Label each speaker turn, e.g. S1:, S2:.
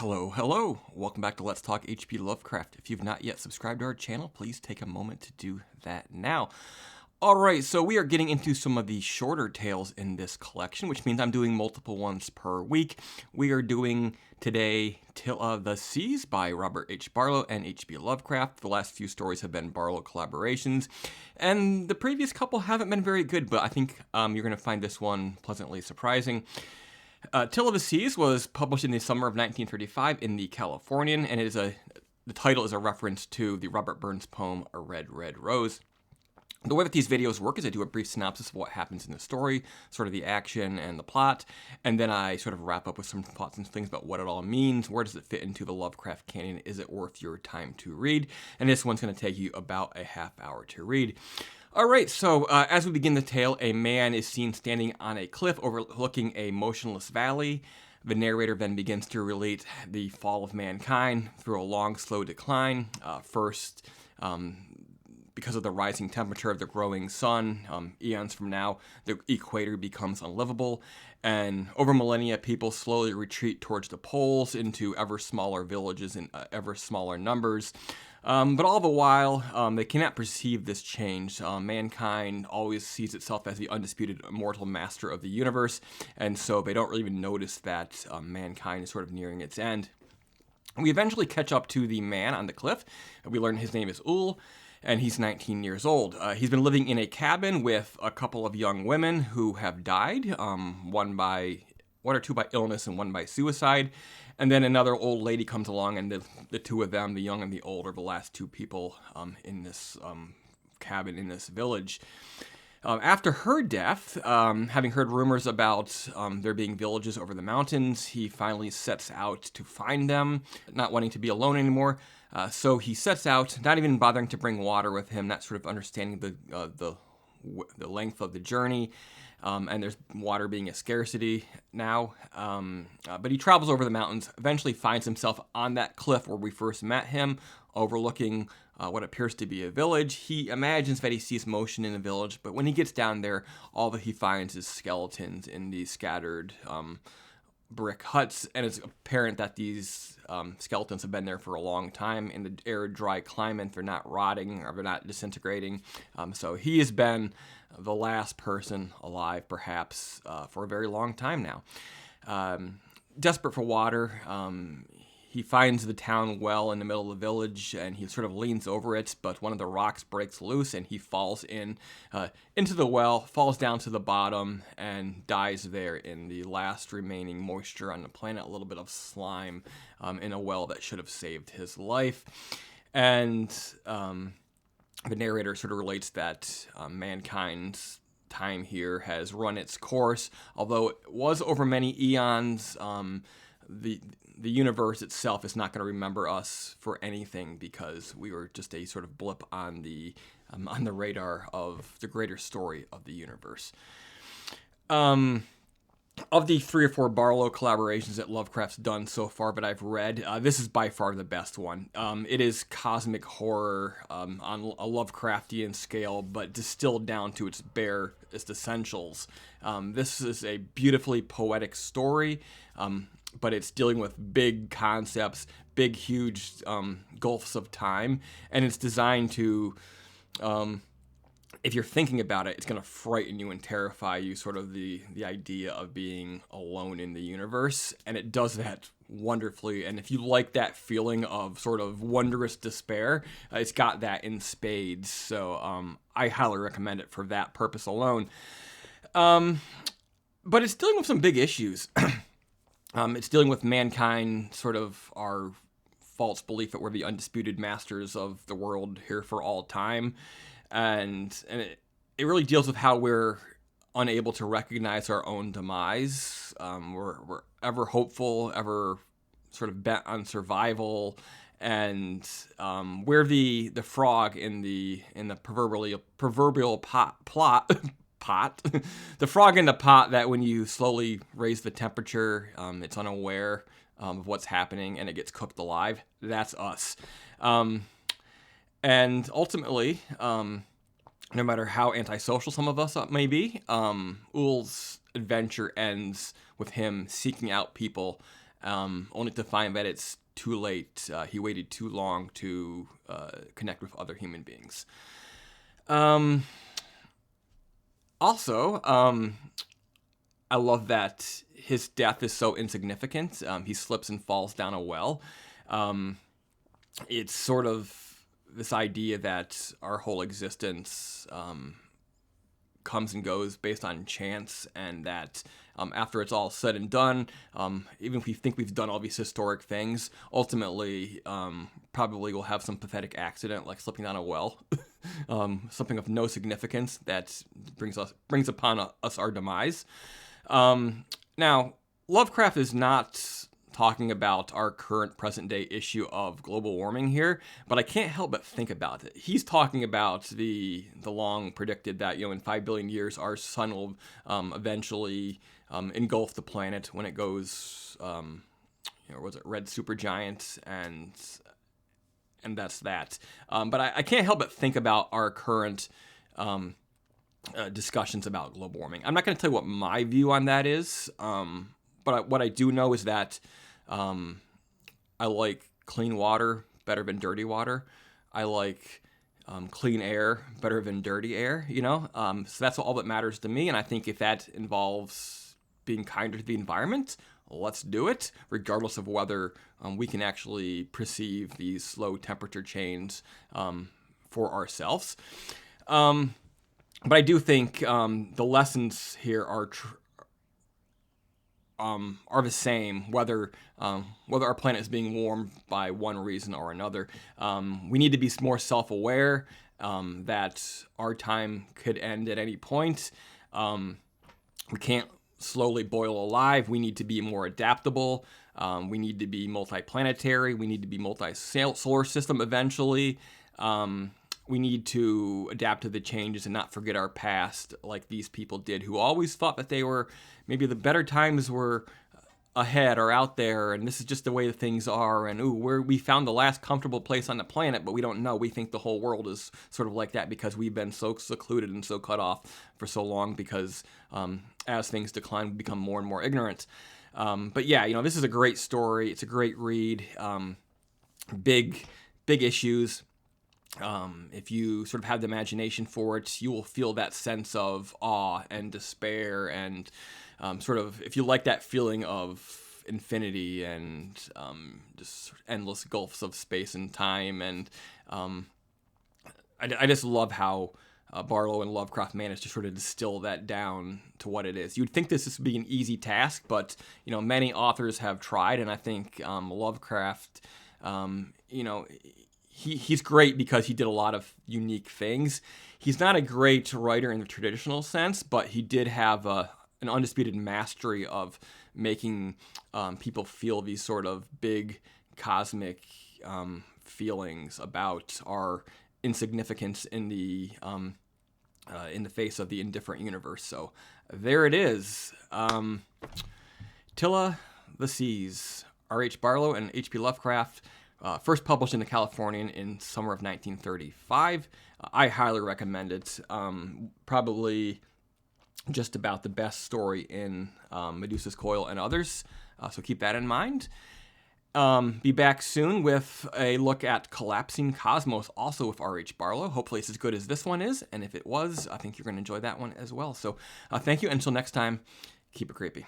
S1: Hello. Welcome back to Let's Talk HP Lovecraft. If you've not yet subscribed to our channel, please take a moment to do that now. Alright, so we are getting into some of the shorter tales in this collection, which means I'm doing multiple ones per week. We are doing today Till of the Seas by Robert H. Barlow and H.P. Lovecraft. The last few stories have been Barlow collaborations, and the previous couple haven't been very good, but I think you're going to find this one pleasantly surprising. Till of the Seas was published in the summer of 1935 in the Californian, and the title is a reference to the Robert Burns poem, A Red, Red Rose. The way that these videos work is I do a brief synopsis of what happens in the story, sort of the action and the plot, and then I sort of wrap up with some thoughts and things about what it all means, where does it fit into the Lovecraft canon, is it worth your time to read, and this one's going to take you about a half hour to read. Alright, so as we begin the tale, a man is seen standing on a cliff overlooking a motionless valley. The narrator then begins to relate the fall of mankind through a long, slow decline. First, because of the rising temperature of the growing sun, eons from now, the equator becomes unlivable, and over millennia, people slowly retreat towards the poles into ever smaller villages in ever smaller numbers. But all the while, they cannot perceive this change. Mankind always sees itself as the undisputed immortal master of the universe, and so they don't really even notice that mankind is sort of nearing its end. We eventually catch up to the man on the cliff, and we learn his name is Ul, and he's 19 years old. He's been living in a cabin with a couple of young women who have died, one or two by illness and one by suicide. And then another old lady comes along, and the two of them, the young and the old, are the last two people in this cabin in this village. After her death, having heard rumors about there being villages over the mountains, he finally sets out to find them, not wanting to be alone anymore. So he sets out, not even bothering to bring water with him, not sort of understanding the length of the journey. And there's water being a scarcity now. But he travels over the mountains, eventually finds himself on that cliff where we first met him, overlooking what appears to be a village. He imagines that he sees motion in the village, but when he gets down there, all that he finds is skeletons in these scattered brick huts, and it's apparent that these skeletons have been there for a long time in the arid, dry climate. They're not rotting or they're not disintegrating. So he has been the last person alive, perhaps, for a very long time now. Desperate for water, he finds the town well in the middle of the village, and he sort of leans over it, but one of the rocks breaks loose, and he falls into the well, falls down to the bottom, and dies there in the last remaining moisture on the planet, a little bit of slime in a well that should have saved his life. And the narrator sort of relates that mankind's time here has run its course, although it was over many eons. The universe itself is not going to remember us for anything because we were just a sort of blip on the radar of the greater story of the universe. Of the 3 or 4 Barlow collaborations that Lovecraft's done so far that I've read, this is by far the best one. It is cosmic horror on a Lovecraftian scale, but distilled down to its barest essentials. This is a beautifully poetic story, but it's dealing with big concepts, big, huge gulfs of time, and it's designed to, if you're thinking about it, it's going to frighten you and terrify you, sort of the idea of being alone in the universe, and it does that wonderfully. And if you like that feeling of sort of wondrous despair, it's got that in spades, so I highly recommend it for that purpose alone. But it's dealing with some big issues. It's dealing with mankind, sort of our false belief that we're the undisputed masters of the world here for all time. And it really deals with how we're unable to recognize our own demise. We're ever hopeful, ever sort of bent on survival. And we're the frog in the proverbial pot. The frog in the pot that when you slowly raise the temperature, it's unaware of what's happening and it gets cooked alive. That's us. And ultimately, no matter how antisocial some of us may be, Ul's adventure ends with him seeking out people only to find that it's too late. He waited too long to connect with other human beings. Also, I love that his death is so insignificant. He slips and falls down a well. It's sort of this idea that our whole existence comes and goes based on chance, and that after it's all said and done, even if we think we've done all these historic things, ultimately probably we'll have some pathetic accident like slipping down a well, something of no significance that brings upon us our demise. Now, Lovecraft is not talking about our current present day issue of global warming here, but I can't help but think about it. He's talking about the long predicted that, in 5 billion years, our sun will eventually engulf the planet when it goes, was it red supergiant, and that's that. But I can't help but think about our current discussions about global warming. I'm not going to tell you what my view on that is, but what I do know is that I like clean water better than dirty water. I like clean air better than dirty air, So that's all that matters to me. And I think if that involves being kinder to the environment, let's do it, regardless of whether we can actually perceive these slow temperature changes for ourselves. But I do think the lessons here are the same, whether our planet is being warmed by one reason or another. We need to be more self-aware that our time could end at any point. We can't slowly boil alive. We need to be more adaptable. We need to be multi-planetary. We need to be multi-solar system eventually. We need to adapt to the changes and not forget our past like these people did, who always thought that they were, maybe the better times were ahead or out there, and this is just the way that things are, and we found the last comfortable place on the planet, but we don't know. We think the whole world is sort of like that because we've been so secluded and so cut off for so long, because as things decline, we become more and more ignorant. But yeah, this is a great story. It's a great read. Big issues. If you sort of have the imagination for it, you will feel that sense of awe and despair, and sort of, if you like that feeling of infinity and just endless gulfs of space and time, and I just love how Barlow and Lovecraft managed to sort of distill that down to what it is. You'd think this would be an easy task, but many authors have tried, and I think Lovecraft, He's great because he did a lot of unique things. He's not a great writer in the traditional sense, but he did have an undisputed mastery of making people feel these sort of big cosmic feelings about our insignificance in the face of the indifferent universe. So there it is. Tilla the Seas, R.H. Barlow and H.P. Lovecraft. First published in the Californian in summer of 1935. I highly recommend it. Probably just about the best story in Medusa's Coil and others. So keep that in mind. Be back soon with a look at Collapsing Cosmos, also with R.H. Barlow. Hopefully it's as good as this one is. And if it was, I think you're going to enjoy that one as well. So thank you. Until next time, keep it creepy.